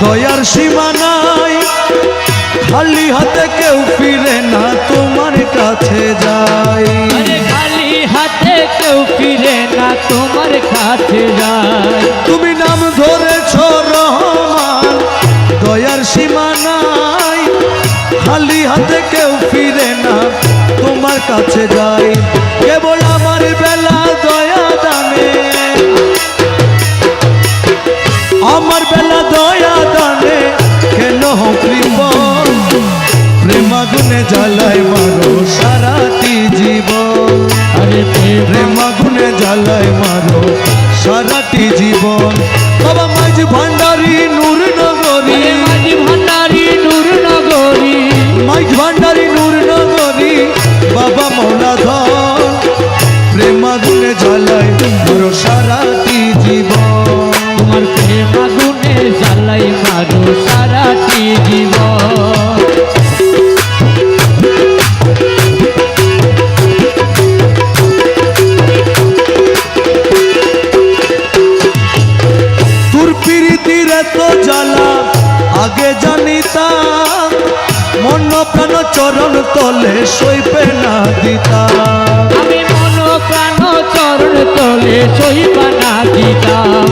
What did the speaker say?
দয়ার সীমা নাই, খালি হাতে কেউ ফিরে না তোমার কাছে যায়। খালি হাতে কেউ ফিরে না তোমার কাছে যায়। তুমি নাম ধরেছ রহমান, দয়ার সীমা নাই, খালি হাতে কেউ ফিরে না তোমার কাছে যায়। কেবল আমার বেলা দয়া দানে, আমার বেলা দয়া দানে কেন কৃপণ, প্রেমাগুনে জ্বালায় মারো সারাটি জীবন। আরে প্রেমাগুনে জ্বালায় মারো সারাটি জীবন। বাবা মাঝি ভান্ডারি নূর নগরী, মাঝি ভান্ডারি নূর নগরী, মাঝি ভান্ডারি নূর নগরী, বাবা মৌলাধর, প্রেমাগুনে জ্বালায় মারো সারাটি জীবন। তোমার প্রেমাগুনে জ্বালাই মারো সারাটি জীবন। তোর প্রীতির এত জ্বালা আগে জানিতাম, মন প্রাণ চরণ তলে সইবে না দিতাম। আমি মন প্রাণ চরণ তলে সইবা না দিতাম।